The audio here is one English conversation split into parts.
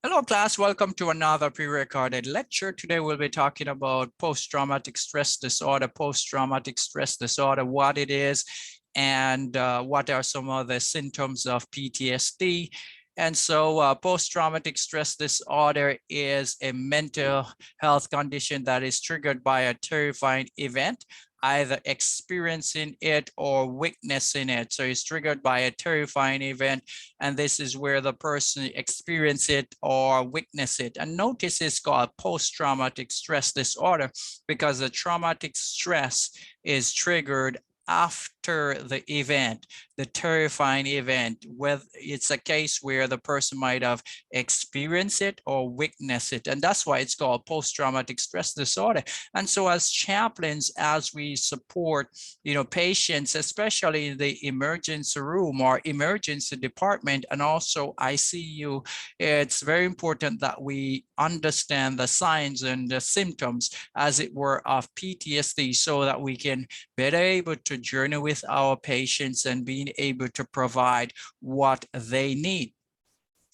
Hello class, welcome to another pre-recorded lecture. Today we'll be talking about post-traumatic stress disorder, what it is, and what are some of the symptoms of PTSD. And so post-traumatic stress disorder is a mental health condition that is triggered by a terrifying event, either experiencing it or witnessing it. So it's triggered by a terrifying event, and this is where the person experience it or witness it. And notice it's called post-traumatic stress disorder because the traumatic stress is triggered after the event, the terrifying event, whether it's a case where the person might have experienced it or witnessed it. And that's why it's called post-traumatic stress disorder. And so as chaplains, as we support, patients, especially in the emergency room or emergency department and also ICU, it's very important that we understand the signs and the symptoms, as it were, of PTSD so that we can better able to journey with our patients and being able to provide what they need.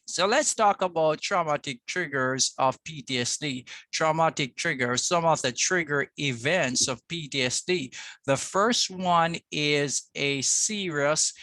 So let's talk about traumatic triggers of PTSD. Traumatic triggers, some of the trigger events of PTSD. The first one is a serious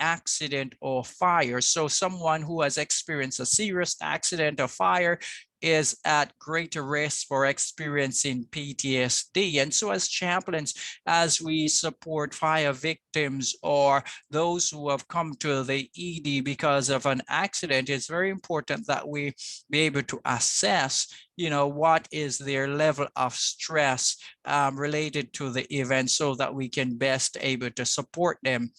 accident or fire. So someone who has experienced a serious accident or fire is at greater risk for experiencing PTSD. And so as chaplains, as we support fire victims or those who have come to the ED because of an accident, it's very important that we be able to assess, what is their level of stress related to the event so that we can best able to support them.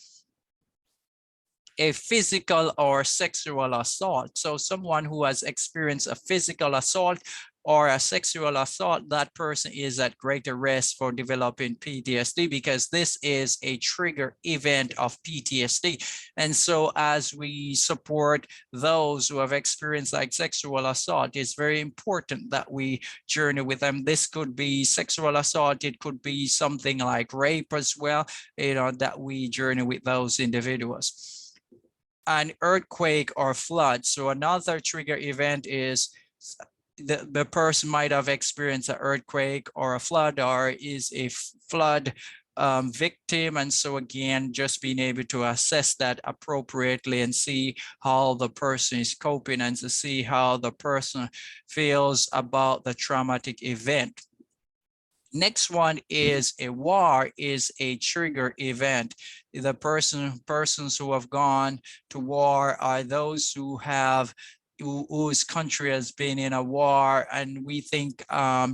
A physical or sexual assault. So someone who has experienced a physical assault or a sexual assault, that person is at greater risk for developing PTSD because this is a trigger event of PTSD. And so as we support those who have experienced like sexual assault, it's very important that we journey with them. This could be sexual assault. It could be something like rape as well, that we journey with those individuals. An earthquake or flood. So another trigger event is the person might have experienced an earthquake or a flood or is a flood victim. And so again, just being able to assess that appropriately and see how the person is coping and to see how the person feels about the traumatic event. Next one is a war is a trigger event. The persons who have gone to war are those who have whose country has been in a war, and we think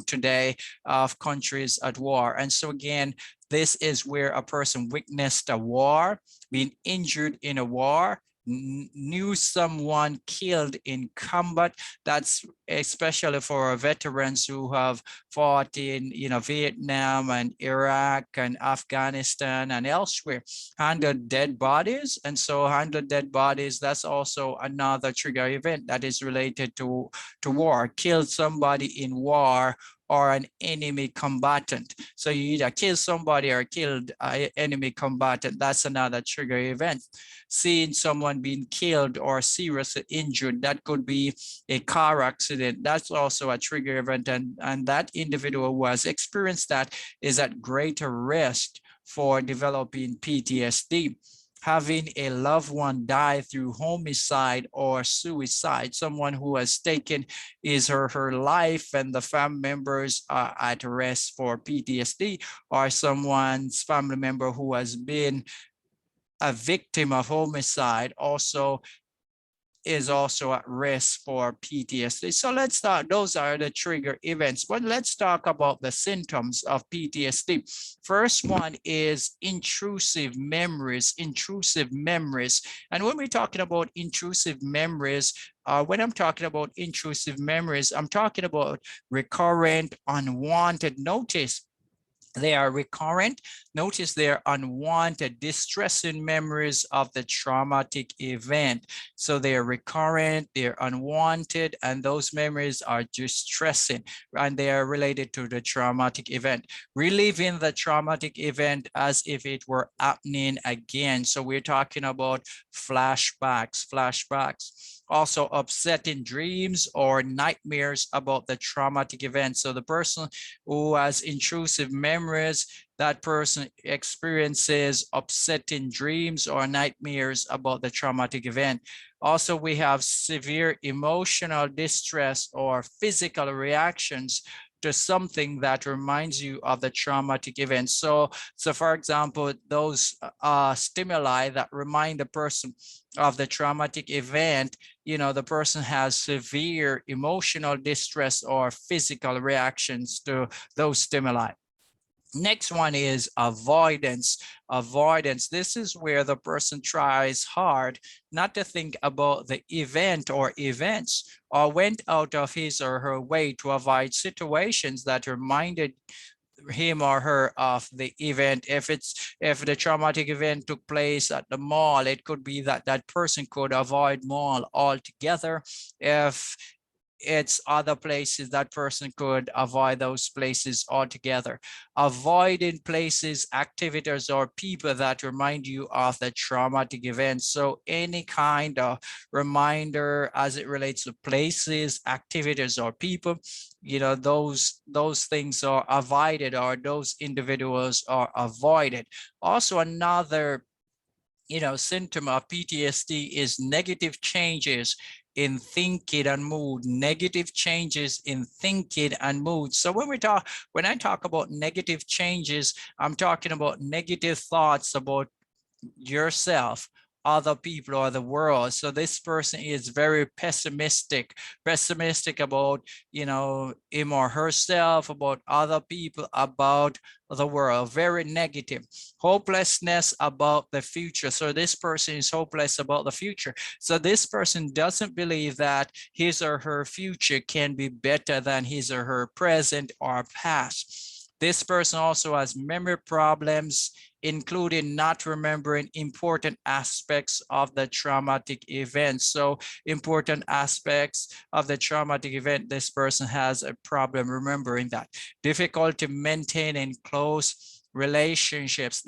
today of countries at war. And so again, this is where a person witnessed a war, being injured in a war, knew someone killed in combat. That's especially for veterans who have fought in Vietnam and Iraq and Afghanistan and elsewhere. Handled dead bodies. And so handled dead bodies, that's also another trigger event that is related to war. Killed somebody in war or an enemy combatant. So you either kill somebody or killed an enemy combatant. That's another trigger event. Seeing someone being killed or seriously injured, that could be a car accident. That's also a trigger event. And that individual who has experienced that is at greater risk for developing PTSD. Having a loved one die through homicide or suicide, someone who has taken his or her life and the family members are at risk for PTSD, or someone's family member who has been a victim of homicide is also at risk for PTSD. So let's start, those are the trigger events, but let's talk about the symptoms of PTSD. First one is intrusive memories. And when we're talking about intrusive memories, when I'm talking about intrusive memories, I'm talking about recurrent, unwanted. Notice they are recurrent. Notice they are unwanted, distressing memories of the traumatic event. So they are recurrent, they're unwanted, and those memories are distressing, and they are related to the traumatic event. Reliving the traumatic event as if it were happening again. So we're talking about flashbacks. Also upsetting dreams or nightmares about the traumatic event. So the person who has intrusive memories, that person experiences upsetting dreams or nightmares about the traumatic event. Also, we have severe emotional distress or physical reactions to something that reminds you of the traumatic event. So for example, those stimuli that remind the person of the traumatic event, the person has severe emotional distress or physical reactions to those stimuli. Next one is avoidance. Avoidance. This is where the person tries hard not to think about the event or events, or went out of his or her way to avoid situations that reminded him or her of the event. If the traumatic event took place at the mall, it could be that that person could avoid mall altogether. If it's other places, that person could avoid those places altogether. Avoiding places, activities, or people that remind you of the traumatic event. So any kind of reminder as it relates to places, activities, or people, those things are avoided, or those individuals are avoided. Also, another symptom of PTSD is negative changes in thinking and mood. Negative changes in thinking and mood. So when I talk about negative changes, I'm talking about negative thoughts about yourself, other people, or the world. So this person is very pessimistic about, him or herself, about other people, about the world. Very negative. Hopelessness about the future. So this person is hopeless about the future. So this person doesn't believe that his or her future can be better than his or her present or past. This person also has memory problems, including not remembering important aspects of the traumatic event. So important aspects of the traumatic event, this person has a problem remembering that. Difficulty maintaining close relationships,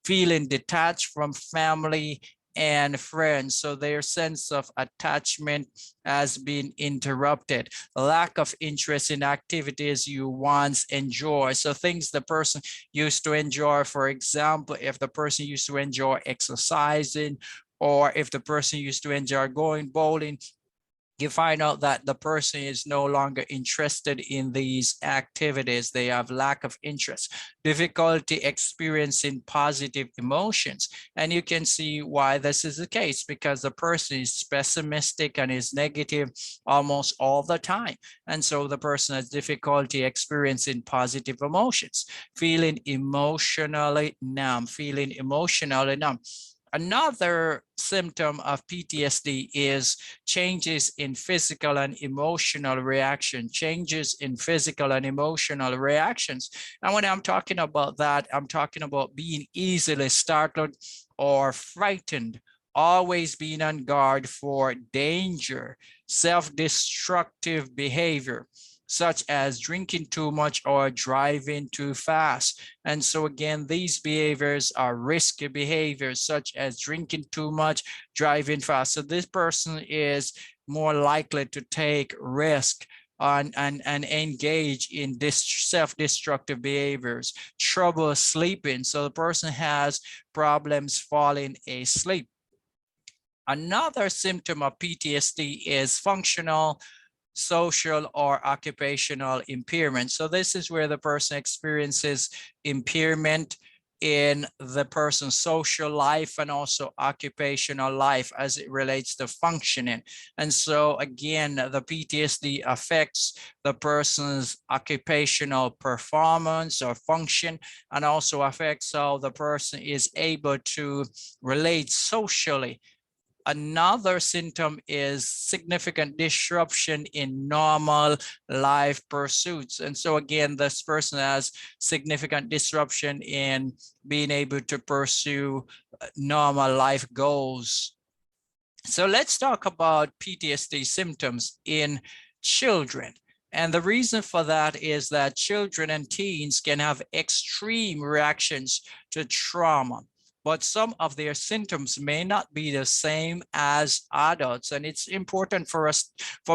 feeling detached from family and friends. So their sense of attachment has been interrupted. Lack of interest in activities you once enjoyed. So things the person used to enjoy, for example, if the person used to enjoy exercising, or if the person used to enjoy going bowling, you find out that the person is no longer interested in these activities. They have lack of interest, difficulty experiencing positive emotions. And you can see why this is the case, because the person is pessimistic and is negative almost all the time. And so the person has difficulty experiencing positive emotions, feeling emotionally numb. Another symptom of PTSD is changes in physical and emotional reaction, And when I'm talking about that, I'm talking about being easily startled or frightened, always being on guard for danger, self-destructive behavior, such as drinking too much or driving too fast. And so again, these behaviors are risky behaviors, such as drinking too much, driving fast. So this person is more likely to take risk and engage in this self-destructive behaviors. Trouble sleeping. So the person has problems falling asleep. Another symptom of PTSD is functional, social, or occupational impairment. So this is where the person experiences impairment in the person's social life and also occupational life as it relates to functioning. And so again, the PTSD affects the person's occupational performance or function, and also affects how the person is able to relate socially. Another symptom is significant disruption in normal life pursuits. And so again, this person has significant disruption in being able to pursue normal life goals. So let's talk about PTSD symptoms in children. And the reason for that is that children and teens can have extreme reactions to trauma. but some of their symptoms may not be the same as adults. And it's important for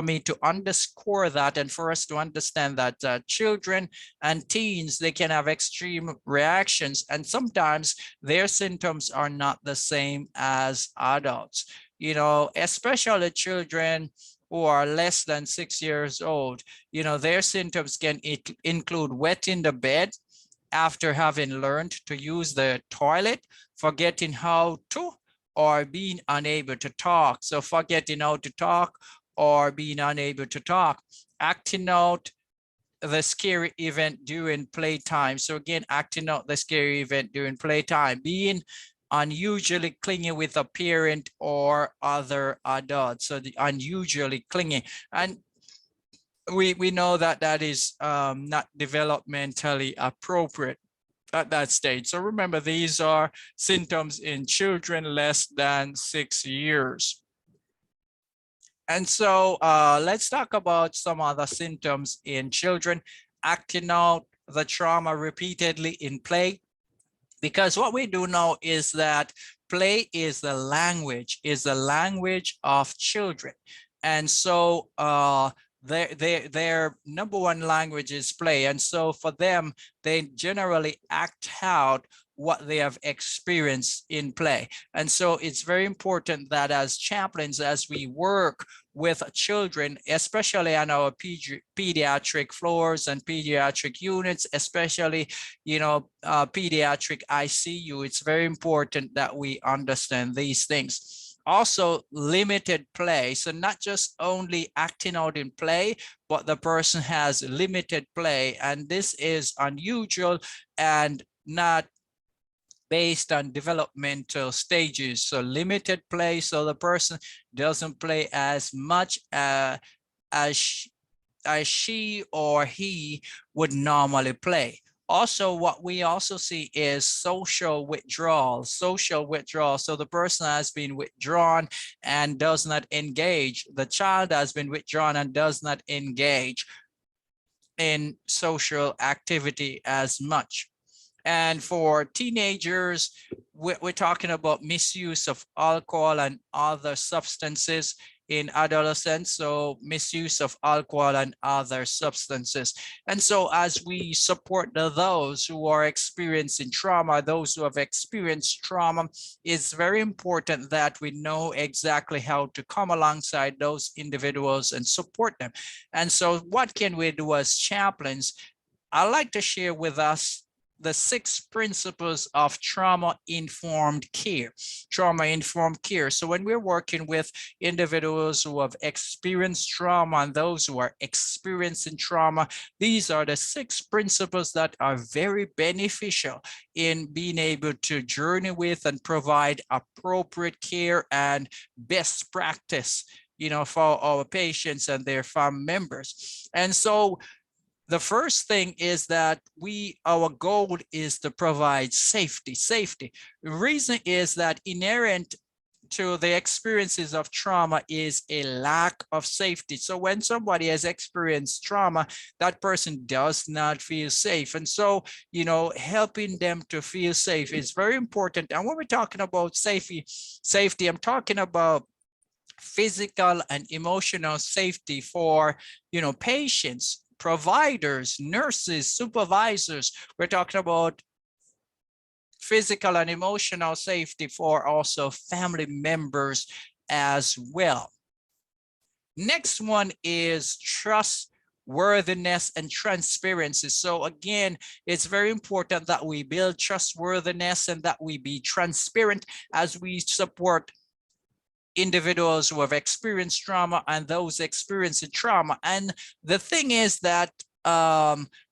me to underscore that, and for us to understand that children and teens, they can have extreme reactions, and sometimes their symptoms are not the same as adults. You know, especially children who are less than 6 years old, you know, their symptoms can include wetting the bed after having learned to use the toilet, forgetting how to, or being unable to talk. So forgetting how to talk or being unable to talk, acting out the scary event during playtime. So again, acting out the scary event during playtime, being unusually clingy with a parent or other adult. So the unusually clingy. And we know that that is not developmentally appropriate at that stage. So remember, these are symptoms in children less than 6 years. And so let's talk about some other symptoms in children. Acting out the trauma repeatedly in play, because what we do know is that play is the language of children. And so their number one language is play. And so for them, they generally act out what they have experienced in play. And so it's very important that as chaplains, as we work with children, especially on our pediatric floors and pediatric units, especially, you know, pediatric ICU, it's very important that we understand these things. Also, limited play. So not just only acting out in play, but the person has limited play. And this is unusual and not based on developmental stages. So limited play, so the person doesn't play as much as she or he would normally play. Also, what we also see is social withdrawal. So the person has been withdrawn and does not engage. The child has been withdrawn and does not engage in social activity as much. And for teenagers, we're talking about misuse of alcohol and other substances. In adolescents, so misuse of alcohol and other substances. And so as we support those who are experiencing trauma, those who have experienced trauma, it's very important that we know exactly how to come alongside those individuals and support them. And so what can we do as chaplains? I'd like to share with us the 6 principles of trauma-informed care. Trauma-informed care. So when we're working with individuals who have experienced trauma and those who are experiencing trauma, these are the 6 principles that are very beneficial in being able to journey with and provide appropriate care and best practice, you know, for our patients and their family members. And so the first thing is that our goal is to provide safety. The reason is that inherent to the experiences of trauma is a lack of safety. So when somebody has experienced trauma, that person does not feel safe. And so, you know, helping them to feel safe is very important. And when we're talking about safety, I'm talking about physical and emotional safety for, you know, patients, providers, nurses, supervisors. We're talking about physical and emotional safety for also family members as well. Next one is trustworthiness and transparency. So again, it's very important that we build trustworthiness and that we be transparent as we support individuals who have experienced trauma and those experiencing trauma. And the thing is that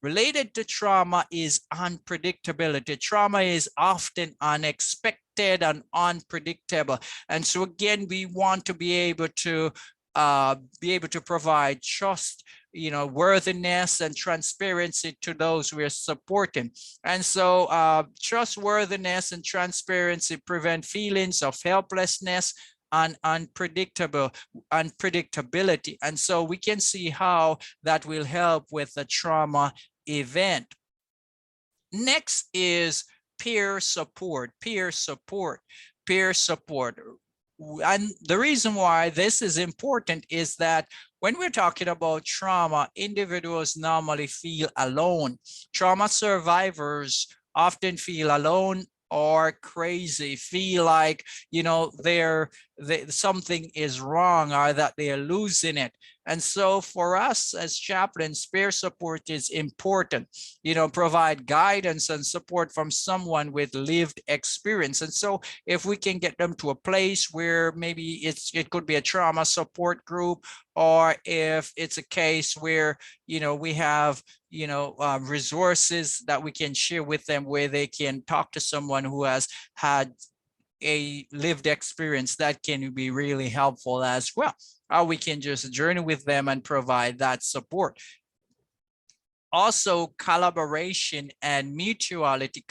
related to trauma is unpredictability. Trauma is often unexpected and unpredictable. And so again, we want to be able to provide trust, you know, worthiness and transparency to those we are supporting. And so trustworthiness and transparency prevent feelings of helplessness and unpredictability. And so we can see how that will help with the trauma event. Next is peer support, peer support, peer support. And the reason why this is important is that when we're talking about trauma, individuals normally feel alone. Trauma survivors often feel alone or crazy, feel like, you know, something is wrong or that they're losing it. And so for us as chaplains, peer support is important, you know, provide guidance and support from someone with lived experience. And so if we can get them to a place where maybe it could be a trauma support group, or if it's a case where, you know, we have, you know, resources that we can share with them where they can talk to someone who has had a lived experience, that can be really helpful as well. Or we can just journey with them and provide that support. Also, collaboration and mutuality,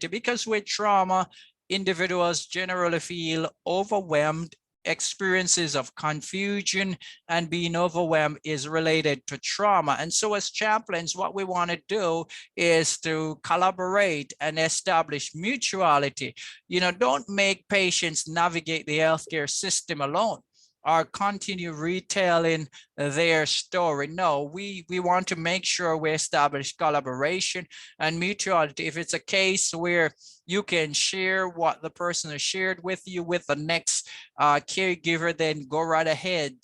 because with trauma, individuals generally feel overwhelmed. Experiences of confusion and being overwhelmed is related to trauma. And so as chaplains, what we want to do is to collaborate and establish mutuality. You know, don't make patients navigate the healthcare system alone or continue retelling their story. No, we want to make sure we establish collaboration and mutuality. If it's a case where you can share what the person has shared with you with the next caregiver, then go right ahead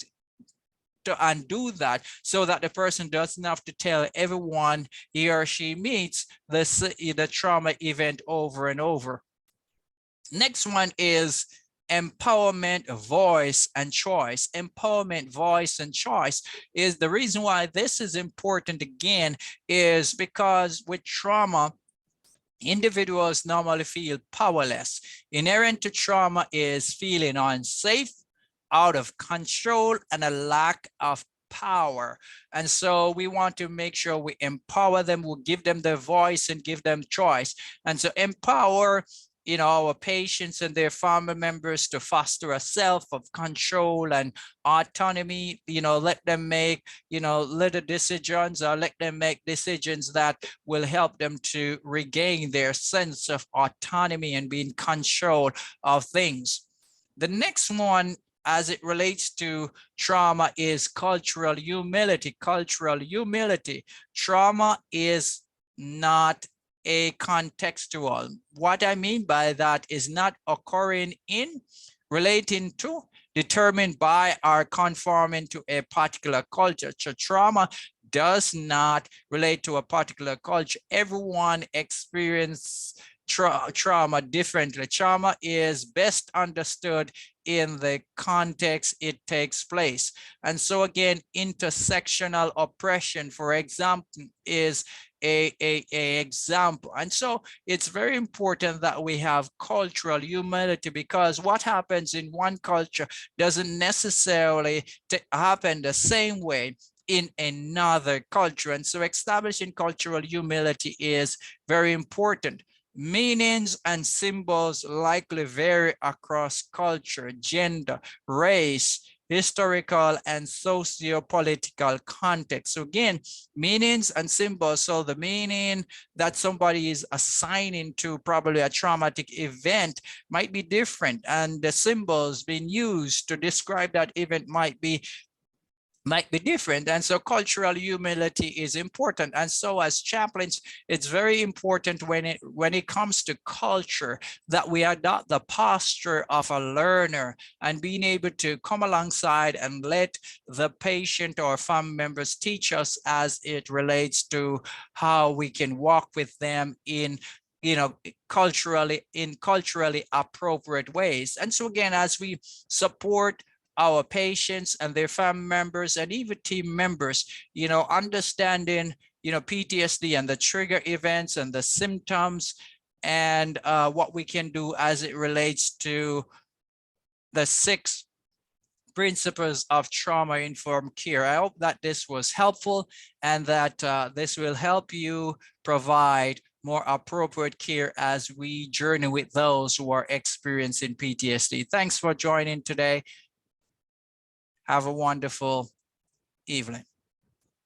and do that, so that the person doesn't have to tell everyone he or she meets the trauma event over and over. Next one is empowerment, voice, and choice. Empowerment, voice, and choice is the reason why this is important again, is because with trauma, individuals normally feel powerless. Inherent to trauma is feeling unsafe, out of control, and a lack of power. And so we want to make sure we empower them, we'll give them their voice and give them choice. And so empower, you know, our patients and their family members to foster a self of control and autonomy. You know, let them make, you know, little decisions, or let them make decisions that will help them to regain their sense of autonomy and be in control of things. The next one, as it relates to trauma, is cultural humility. Cultural humility. Trauma is not a contextual. What I mean by that is not occurring in, relating to, determined by, or conforming to a particular culture. So trauma does not relate to a particular culture. Everyone experiences trauma differently. Trauma is best understood in the context it takes place. And so again, intersectional oppression, for example, is a example. And so it's very important that we have cultural humility, because what happens in one culture doesn't necessarily happen the same way in another culture. And so establishing cultural humility is very important. Meanings and symbols likely vary across culture, gender, race, historical, and socio-political context. So again, meanings and symbols. So the meaning that somebody is assigning to probably a traumatic event might be different, and the symbols being used to describe that event might be different. And so cultural humility is important. And so as chaplains, it's very important when it comes to culture that we adopt the posture of a learner and being able to come alongside and let the patient or family members teach us as it relates to how we can walk with them in, you know, culturally appropriate ways. And so again, as we support our patients and their family members and even team members, you know, understanding, you know, PTSD and the trigger events and the symptoms, and what we can do as it relates to the 6 principles of trauma-informed care. I hope that this was helpful, and that this will help you provide more appropriate care as we journey with those who are experiencing PTSD. Thanks for joining today. Have a wonderful evening.